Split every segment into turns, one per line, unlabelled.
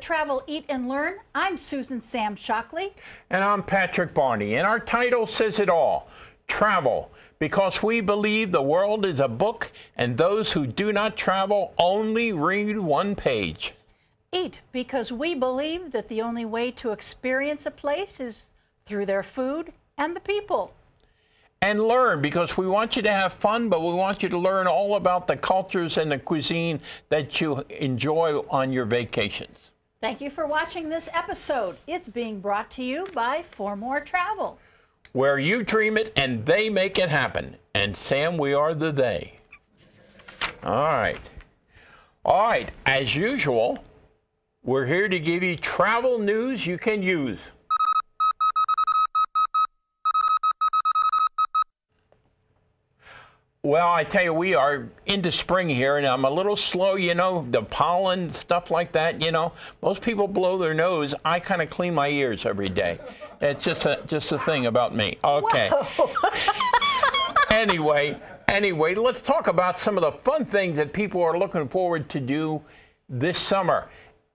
Travel, Eat, and Learn. I'm Susan Sam Shockley.
And I'm Patrick Barney. And our title says it all. Travel. Because we believe the world is a book, and those who do not travel only read one page.
Eat, because we believe that the only way to experience a place is through their food and the people.
And learn, because we want you to have fun, but we want you to learn all about the cultures and the cuisine that you enjoy on your vacations.
Thank you for watching this episode. It's being brought to you by For More Travel,
where you dream it and they make it happen. And Sam, we are the they. All right. All right. As usual, we're here to give you travel news you can use. Well, I tell you, we are into spring here, and I'm a little slow, you know, the pollen, stuff like that, you know. Most people blow their nose. I kind of clean my ears every day. It's just a thing about me. Okay. Anyway, let's talk about some of the fun things that people are looking forward to do this summer.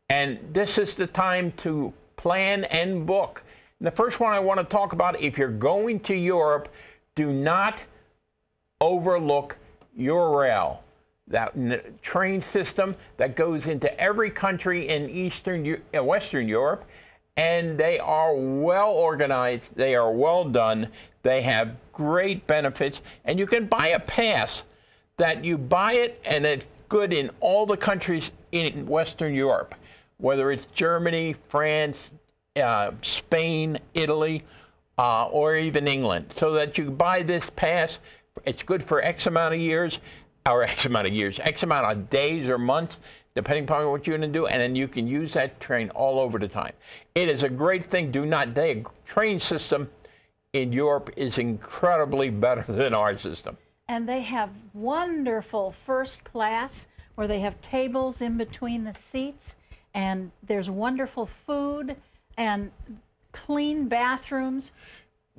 And this is the time to plan and book. And the first one I want to talk about, if you're going to Europe, do not overlook Eurorail, that train system that goes into every country in Western Europe, and they are well organized, they are well done, they have great benefits, and you can buy a pass that you buy it and it's good in all the countries in Western Europe, whether it's Germany, France, Spain, Italy, or even England, so that you buy this pass. It's good for X amount of days or months, depending upon what you're going to do, and then you can use that train all over the time. It is a great thing. The train system in Europe is incredibly better than our system.
And they have wonderful first class where they have tables in between the seats, and there's wonderful food and clean bathrooms.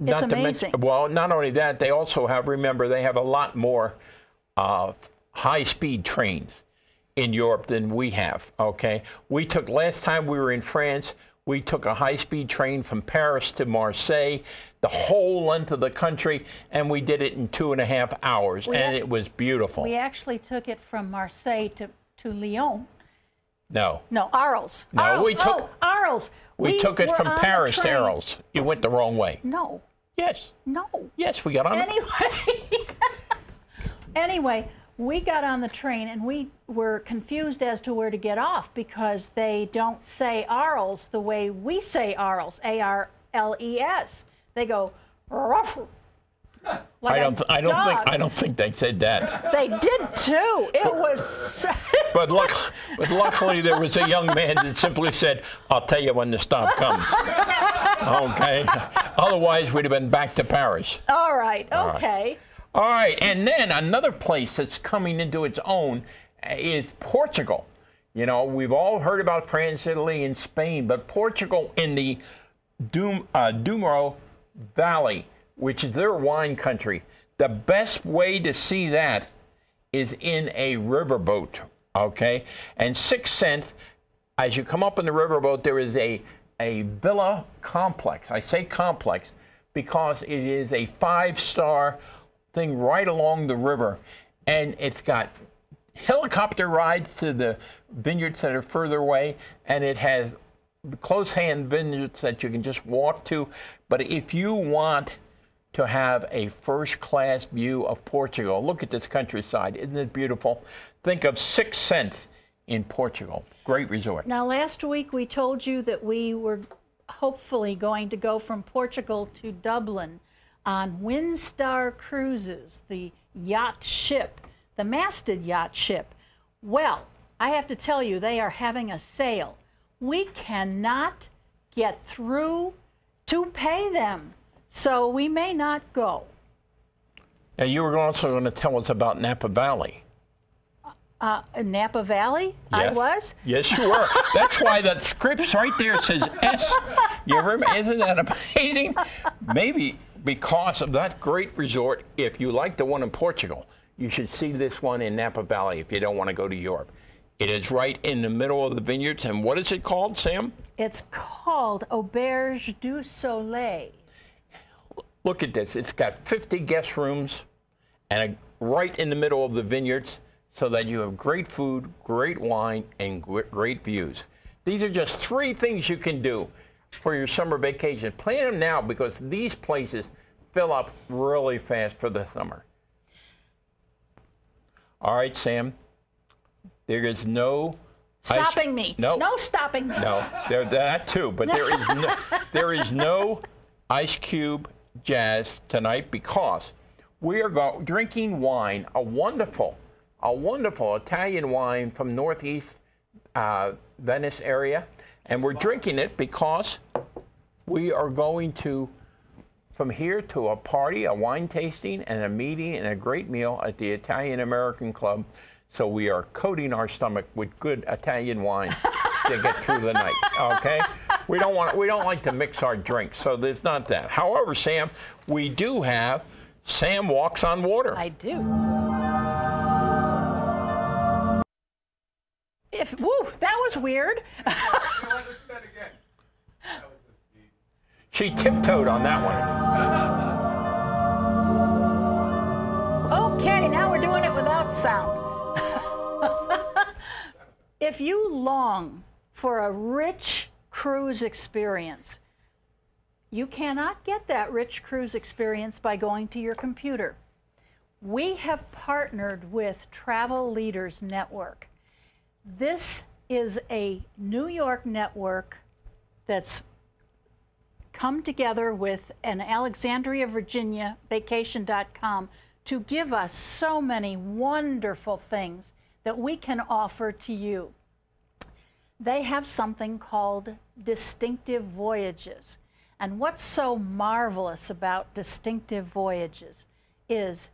It's amazing.
Well, not only that, they also have, remember, they have a lot more high-speed trains in Europe than we have, okay? Last time we were in France, we took a high-speed train from Paris to Marseille, the whole length of the country, and we did it in 2.5 hours, and it was beautiful.
We actually took it from Marseille to Lyon.
No,
Arles.
No,
Arles. Arles.
We took it from Paris to Arles. You went the wrong way.
No.
Yes.
No.
Yes, we got on
Anyway, we got on the train and we were confused as to where to get off because they don't say Arles the way we say Arles, A-R-L-E-S. They go ruff. Like
I don't think they said that.
They did too. It was.
But luckily there was a young man that simply said, "I'll tell you when the stop comes." Okay. Otherwise, we'd have been back to Paris.
All right. Okay.
All right. And then another place that's coming into its own is Portugal. You know, we've all heard about France, Italy, and Spain, but Portugal in the Douro Valley, which is their wine country. The best way to see that is in a riverboat, okay? And 6 cents, as you come up in the riverboat, there is a villa complex. I say complex because it is a 5-star thing right along the river. And it's got helicopter rides to the vineyards that are further away, and it has close-hand vineyards that you can just walk to. But if you want to have a first-class view of Portugal, look at this countryside. Isn't it beautiful? Think of 6 cents in Portugal. Great resort.
Now, last week we told you that we were hopefully going to go from Portugal to Dublin on Windstar Cruises, the yacht ship, the masted yacht ship. Well, I have to tell you, they are having a sale. We cannot get through to pay them, so we may not go.
Now, you were also going to tell us about Napa Valley.
Napa Valley?
Yes.
I was?
Yes, you were. That's why that script right there says S. You remember? Isn't that amazing? Maybe because of that great resort, if you like the one in Portugal, you should see this one in Napa Valley if you don't want to go to Europe. It is right in the middle of the vineyards. And what is it called, Sam?
It's called Auberge du Soleil.
Look at this. It's got 50 guest rooms and right in the middle of the vineyards, so that you have great food, great wine, and great views. These are just 3 things you can do for your summer vacation. Plan them now, because these places fill up really fast for the summer. All right, Sam. There is no
stopping me.
No,
no stopping me.
No, that too. But there is no ice cube jazz tonight, because we are drinking wine, a wonderful Italian wine from Northeast Venice area, and we're drinking it because we are going to from here to a party, a wine tasting, and a meeting, and a great meal at the Italian American Club. So we are coating our stomach with good Italian wine to get through the night. Okay, we don't like to mix our drinks, so there's not that. However, Sam, we do have Sam Walks on Water.
I do. Woo, that was weird.
She tiptoed on that one.
Okay, now we're doing it without sound. If you long for a rich cruise experience, you cannot get that rich cruise experience by going to your computer. We have partnered with Travel Leaders Network. This is a New York network that's come together with an Alexandria, Virginia, vacation.com to give us so many wonderful things that we can offer to you. They have something called Distinctive Voyages. And what's so marvelous about Distinctive Voyages is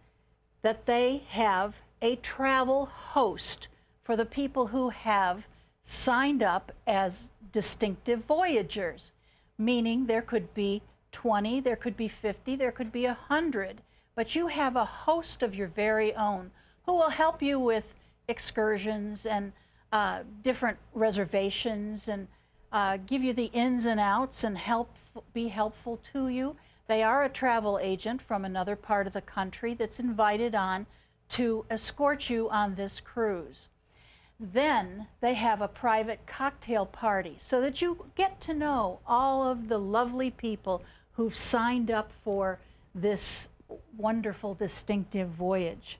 that they have a travel host for the people who have signed up as Distinctive Voyagers, meaning there could be 20, there could be 50, there could be 100, but you have a host of your very own who will help you with excursions and different reservations and give you the ins and outs and be helpful to you. They are a travel agent from another part of the country that's invited on to escort you on this cruise. Then they have a private cocktail party so that you get to know all of the lovely people who've signed up for this wonderful distinctive voyage.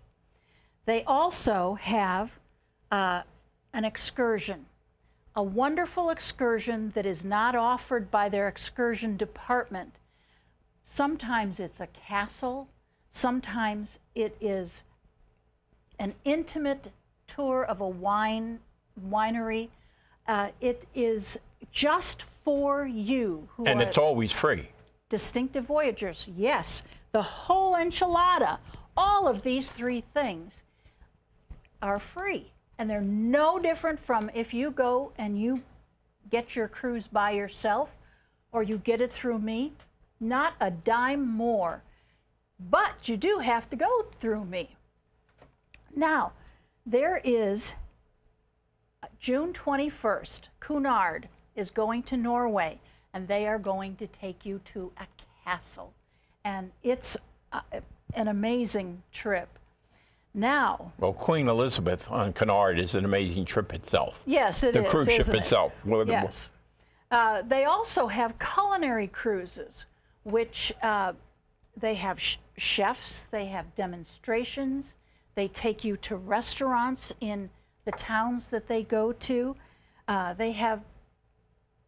They also have an excursion, a wonderful excursion that is not offered by their excursion department. Sometimes it's a castle, sometimes it is an intimate tour of a winery. It is just for you.
And it's always free.
Distinctive Voyagers, yes. The whole enchilada, all of these 3 things are free. And they're no different from if you go and you get your cruise by yourself or you get it through me, not a dime more. But you do have to go through me. Now, there is June 21st, Cunard is going to Norway, and they are going to take you to a castle. And it's an amazing trip. Now,
well, Queen Elizabeth on Cunard is an amazing trip itself.
Yes, it is.
The cruise ship itself.
Yes. They also have culinary cruises, which they have chefs, they have demonstrations, they take you to restaurants in the towns that they go to. They have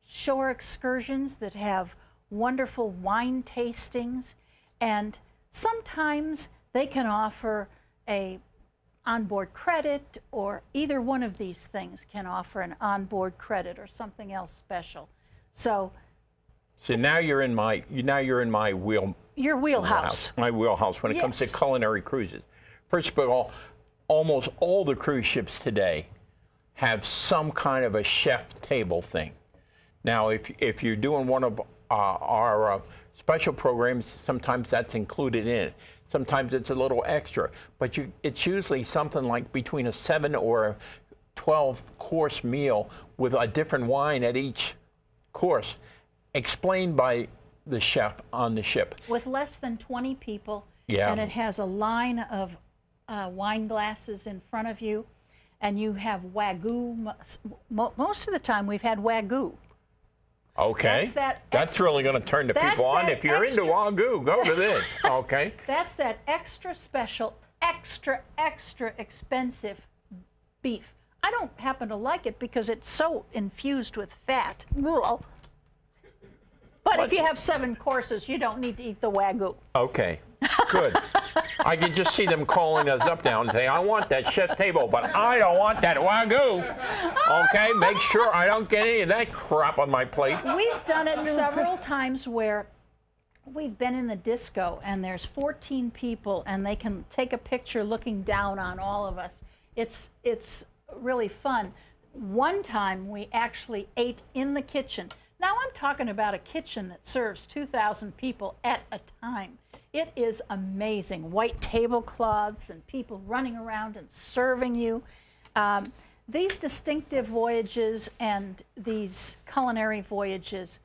shore excursions that have wonderful wine tastings, and sometimes they can offer a onboard credit, or either one of these things can offer an onboard credit or something else special. So
now you're in my wheelhouse. My wheelhouse when it comes to culinary cruises. First of all, almost all the cruise ships today have some kind of a chef table thing. Now, if you're doing one of our special programs, sometimes that's included in it. Sometimes it's a little extra, but it's usually something like between a $7 or 12-course meal with a different wine at each course, explained by the chef on the ship.
With less than 20 people,
Yeah.
and it has a line of wine glasses in front of you, and you have Wagyu. Most of the time we've had Wagyu.
Okay. That's really going to turn the people on. If you're into Wagyu, go to this. Okay.
That's that extra special, extra expensive beef. I don't happen to like it because it's so infused with fat. But if you have 7 courses, you don't need to eat the Wagyu.
Okay. Good. I can just see them calling us up now and saying, I want that chef's table, but I don't want that Wagyu. Okay, make sure I don't get any of that crap on my plate.
We've done it several times where we've been in the disco and there's 14 people and they can take a picture looking down on all of us. It's really fun. One time we actually ate in the kitchen. Now I'm talking about a kitchen that serves 2,000 people at a time. It is amazing. White tablecloths and people running around and serving you. These distinctive voyages and these culinary voyages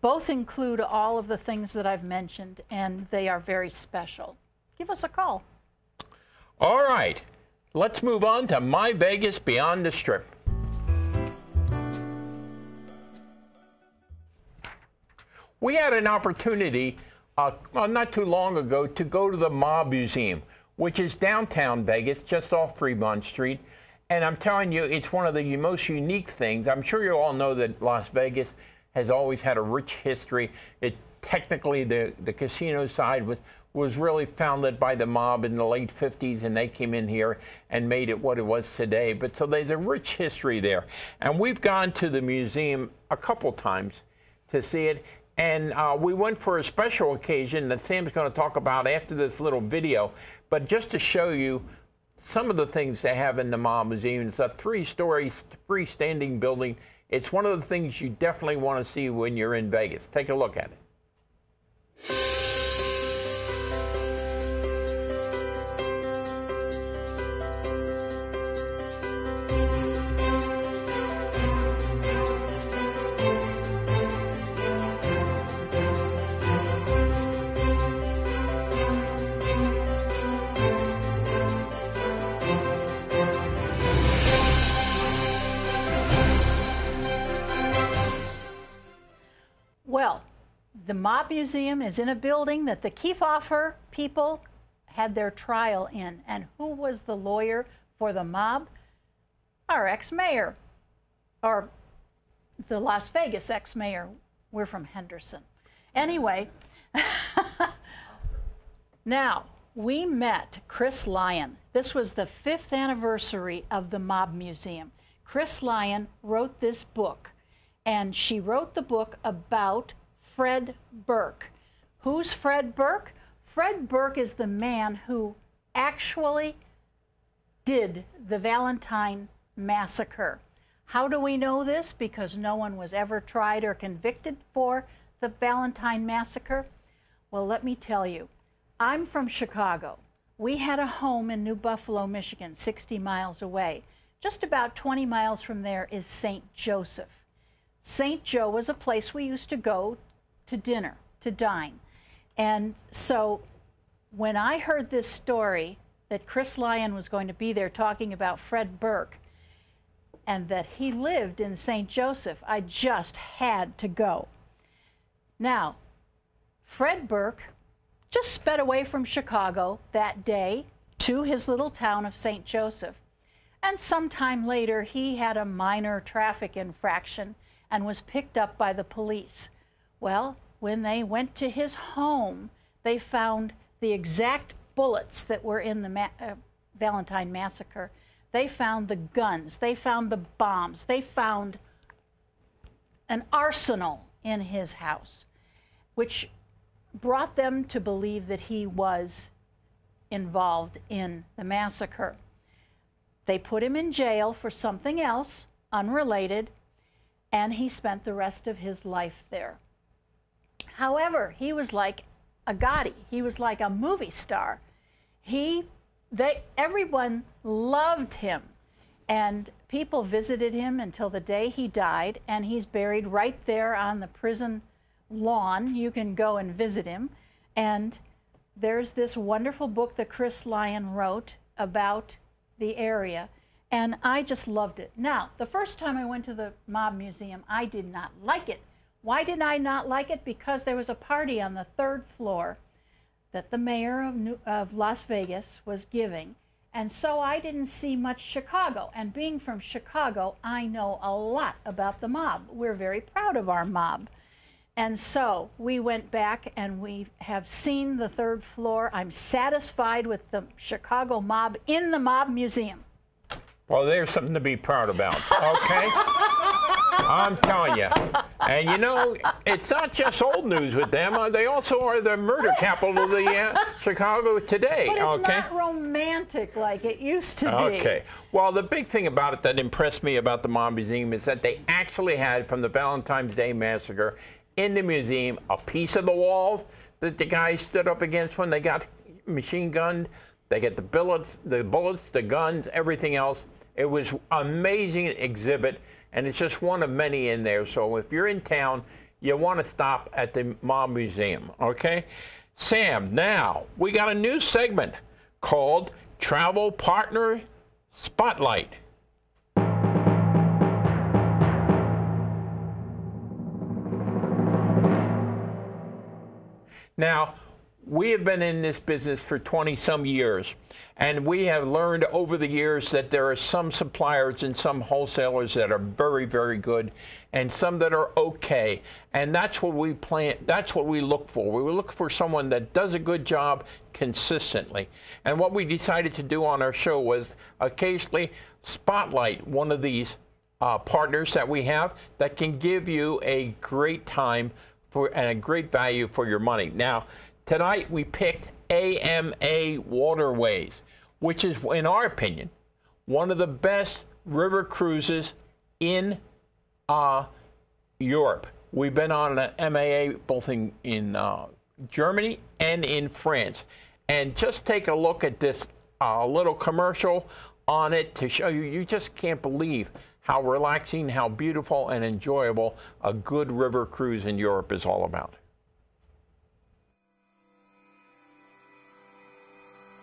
both include all of the things that I've mentioned, and they are very special. Give us a call.
All right. Let's move on to My Vegas Beyond the Strip. We had an opportunity not too long ago to go to the Mob Museum, which is downtown Vegas, just off Fremont Street. And I'm telling you, it's one of the most unique things. I'm sure you all know that Las Vegas has always had a rich history. Technically, the casino side was really founded by the mob in the late 50s, and they came in here and made it what it was today. But so there's a rich history there. And we've gone to the museum a couple times to see it. And we went for a special occasion that Sam's going to talk about after this little video. But just to show you some of the things they have in the Mob Museum, it's a 3-story freestanding building. It's one of the things you definitely want to see when you're in Vegas. Take a look at it.
Well, the Mob Museum is in a building that the Kefauver people had their trial in. And who was the lawyer for the mob? Our ex-mayor, or the Las Vegas ex-mayor. We're from Henderson. Anyway, now, we met Chris Lyon. This was the 5th anniversary of the Mob Museum. Chris Lyon wrote this book, and she wrote the book about Fred Burke. Who's Fred Burke? Fred Burke is the man who actually did the Valentine Massacre. How do we know this? Because no one was ever tried or convicted for the Valentine Massacre. Well, let me tell you, I'm from Chicago. We had a home in New Buffalo, Michigan, 60 miles away. Just about 20 miles from there is St. Joseph. St. Joe was a place we used to go to dinner, to dine. And so when I heard this story that Chris Lyon was going to be there talking about Fred Burke and that he lived in St. Joseph, I just had to go. Now, Fred Burke just sped away from Chicago that day to his little town of St. Joseph. And sometime later, he had a minor traffic infraction and was picked up by the police. Well, when they went to his home, they found the exact bullets that were in the Valentine Massacre. They found the guns, they found the bombs, they found an arsenal in his house, which brought them to believe that he was involved in the massacre. They put him in jail for something else, unrelated, and he spent the rest of his life there. However, he was like a Gotti. He was like a movie star. Everyone loved him, and people visited him until the day he died, and he's buried right there on the prison lawn. You can go and visit him. And there's this wonderful book that Chris Lyon wrote about the area, and I just loved it. Now, the first time I went to the Mob Museum, I did not like it. Why did I not like it? Because there was a party on the 3rd floor that the mayor of Las Vegas was giving, and so I didn't see much Chicago. And being from Chicago, I know a lot about the mob. We're very proud of our mob. And so we went back and we have seen the 3rd floor. I'm satisfied with the Chicago mob in the Mob Museum.
Well, there's something to be proud about, okay? I'm telling you. And you know, it's not just old news with them. They also are the murder capital of the Chicago today.
But it's
okay?
not romantic like it used to be.
Okay. Well, the big thing about it that impressed me about the Mob Museum is that they actually had, from the Valentine's Day Massacre, in the museum, a piece of the wall that the guys stood up against when they got machine gunned. They get the bullets, the guns, everything else. It was an amazing exhibit, and it's just one of many in there. So if you're in town, you want to stop at the Mob Museum, okay? Sam, now, we got a new segment called Travel Partner Spotlight. Now, we have been in this business for 20-some years, and we have learned over the years that there are some suppliers and some wholesalers that are very, very good, and some that are okay. And that's what we that's what we look for. We look for someone that does a good job consistently. And what we decided to do on our show was occasionally spotlight one of these partners that we have that can give you a great time and a great value for your money. Now, tonight we picked AMA Waterways, which is, in our opinion, one of the best river cruises in Europe. We've been on an MAA both in Germany and in France. And just take a look at this little commercial on it to show you, you just can't believe how relaxing, how beautiful and enjoyable a good river cruise in Europe is all about.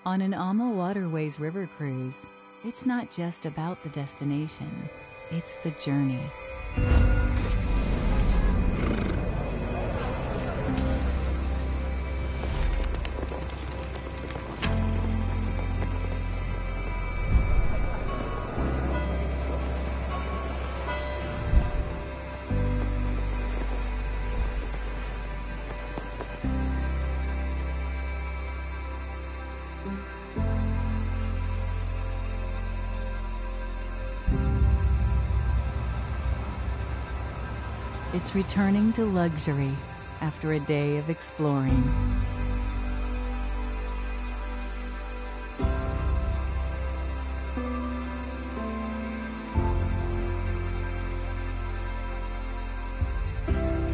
On an AMA Waterways river cruise, it's not just about the destination, it's the journey. It's returning to luxury after a day of exploring.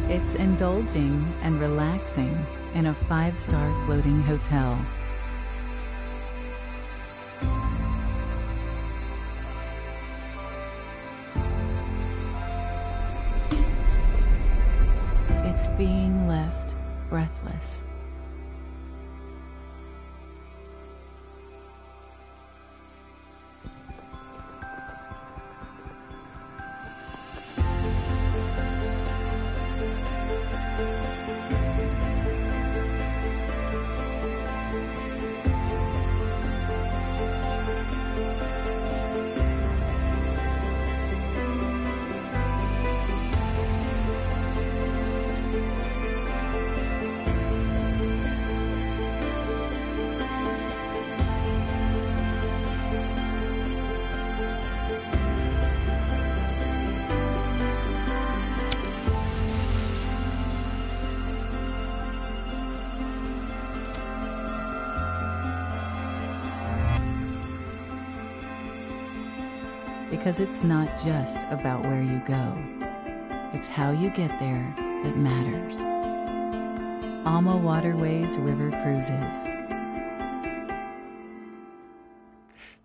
It's indulging and relaxing in a 5-star floating hotel. It's being left breathless. Because it's not just about where you go. It's how you get there that matters. AMA Waterways River Cruises.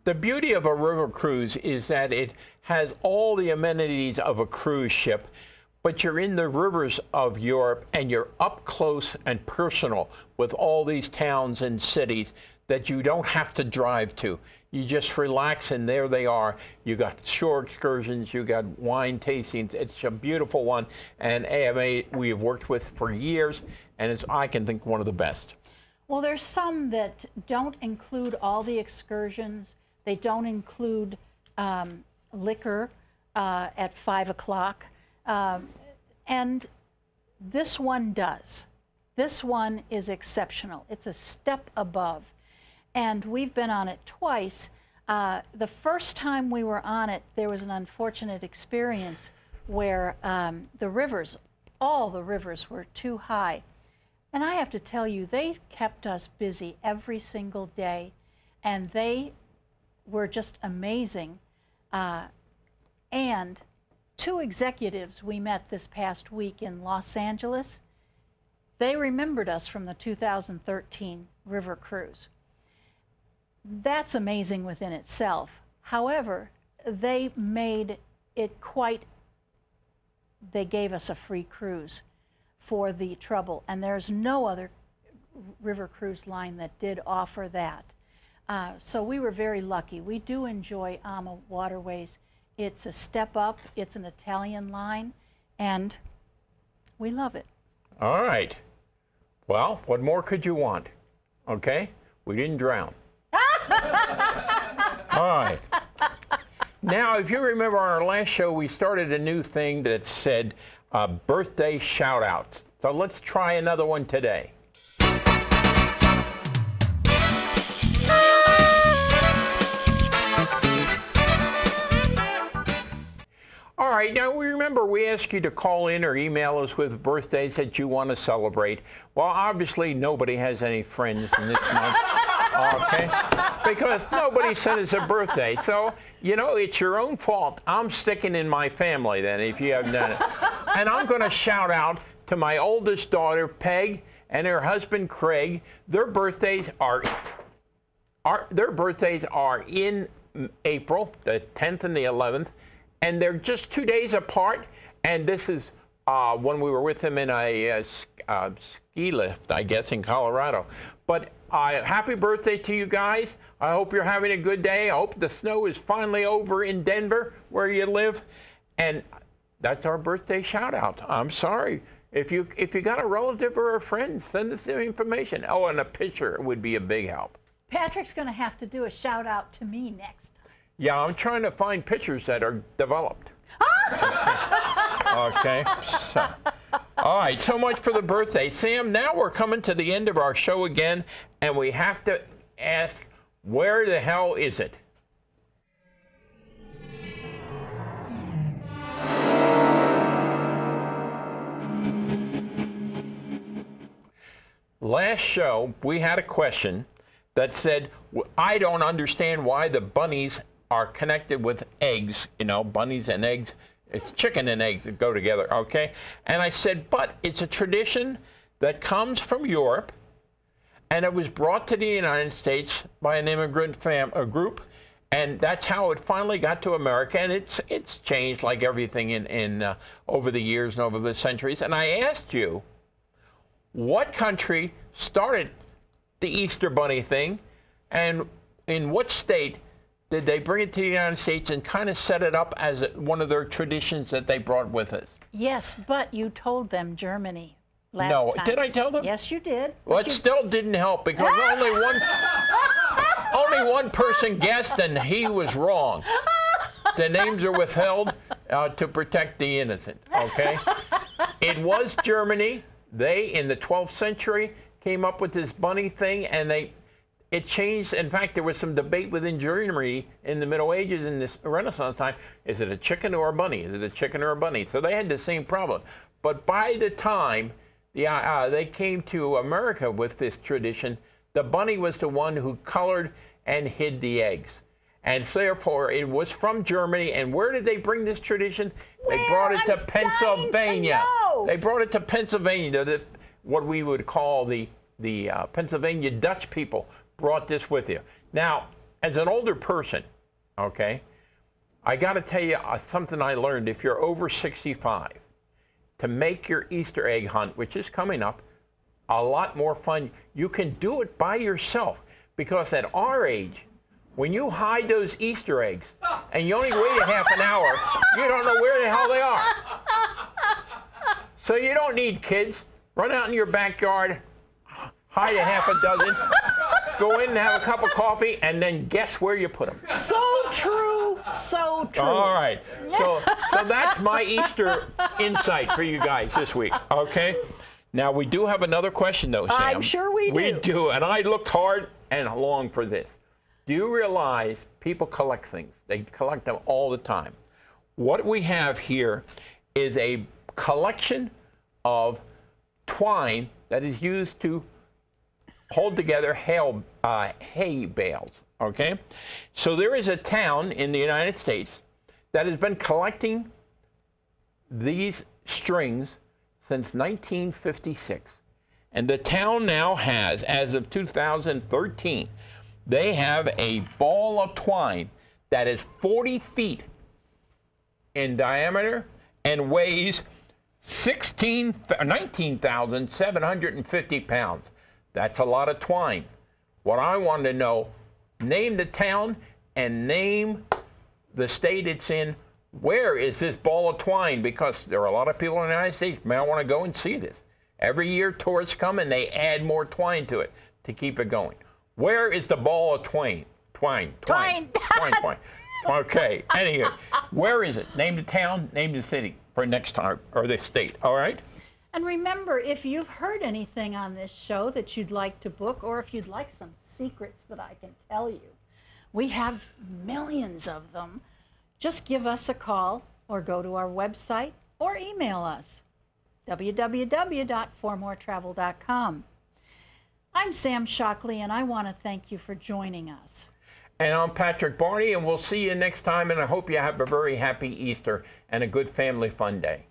The beauty of a river cruise is that it has all the amenities of a cruise ship, but you're in the rivers of Europe and you're up close and personal with all these towns and cities that you don't have to drive to. You just relax and there they are. You got shore excursions, you got wine tastings. It's a beautiful one, and AMA we have worked with for years, and it's, I can think, one of the best.
Well, there's some that don't include all the excursions. They don't include liquor at 5 o'clock. And this one does. This one is exceptional. It's a step above. And we've been on it twice. The first time we were on it, there was an unfortunate experience where the rivers, all the rivers were too high. And I have to tell you, they kept us busy every single day. And they were just amazing. And 2 executives we met this past week in Los Angeles, they remembered us from the 2013 river cruise. That's amazing within itself. However, they made it quite, they gave us a free cruise for the trouble, and there's no other river cruise line that did offer that. So we were very lucky. We do enjoy AMA Waterways. It's a step up, it's an Italian line, and we love it.
All right. Well, what more could you want? Okay? We didn't drown. All right. Now, if you remember on our last show, we started a new thing that said birthday shout-outs. So let's try another one today. All right, now remember we asked you to call in or email us with birthdays that you want to celebrate. Well, obviously nobody has any friends in this month, okay? Because nobody sent us a birthday. So, you know, it's your own fault. I'm sticking in my family then if you haven't done it. And I'm going to shout out to my oldest daughter, Peg, and her husband, Craig. Their birthdays are in April, the 10th and the 11th. And they're just 2 days apart, and this is when we were with them in a ski lift, I guess, in Colorado. But happy birthday to you guys. I hope you're having a good day. I hope the snow is finally over in Denver, where you live. And that's our birthday shout-out. I'm sorry. If you got a relative or a friend, send us the information. Oh, and a picture would be a big help.
Patrick's going to have to do a shout-out to me next.
Yeah, I'm trying to find pictures that are developed. Okay. So, all right, so much for the birthday. Sam, now we're coming to the end of our show again, and we have to ask, where the hell is it? Last show, we had a question that said, I don't understand why the bunnies are connected with eggs, you know, bunnies and eggs. It's chicken and eggs that go together, okay? And I said, but it's a tradition that comes from Europe, and it was brought to the United States by an immigrant group, and that's how it finally got to America, and it's changed like everything in over the years and over the centuries. And I asked you, what country started the Easter Bunny thing, and in what state did they bring it to the United States and kind of set it up as one of their traditions that they brought with us?
Yes, but you told them Germany last time.
Did I tell them?
Yes, you did.
Well, it still didn't help because only one person guessed, and he was wrong. The names are withheld to protect the innocent, okay? It was Germany. They, in the 12th century, came up with this bunny thing, and it changed. In fact, there was some debate within Germany in the Middle Ages and this Renaissance time. Is it a chicken or a bunny? Is it a chicken or a bunny? So they had the same problem. But by the time they came to America with this tradition, the bunny was the one who colored and hid the eggs. And so therefore, it was from Germany. And where did they bring this tradition? They brought it to Pennsylvania. They brought it to Pennsylvania, what we would call the Pennsylvania Dutch people. Brought this with you. Now, as an older person, okay, I got to tell you something I learned. If you're over 65, to make your Easter egg hunt, which is coming up, a lot more fun. You can do it by yourself, because at our age, when you hide those Easter eggs and you only wait a half an hour, you don't know where the hell they are. So you don't need kids. Run out in your backyard, hide a half a dozen, go in and have a cup of coffee, and then guess where you put them.
So true, so true.
All right. So that's my Easter insight for you guys this week. Okay. Now we do have another question, though, Sam.
I'm sure we do.
We do, and I looked hard and long for this. Do you realize people collect things? They collect them all the time. What we have here is a collection of twine that is used to hold together hay bales, okay? So there is a town in the United States that has been collecting these strings since 1956. And the town now has, as of 2013, they have a ball of twine that is 40 feet in diameter and weighs 19,750 pounds. That's a lot of twine. What I wanted to know, name the town and name the state it's in. Where is this ball of twine? Because there are a lot of people in the United States may want to go and see this. Every year tourists come and they add more twine to it to keep it going. Where is the ball of twine? Twine. Okay, anyway, where is it? Name the town, name the city for next time, or the state, all right?
And remember, if you've heard anything on this show that you'd like to book, or if you'd like some secrets that I can tell you, we have millions of them. Just give us a call or go to our website or email us, www.formoretravel.com. I'm Sam Shockley, and I want to thank you for joining us.
And I'm Patrick Barney, and we'll see you next time, and I hope you have a very happy Easter and a good family fun day.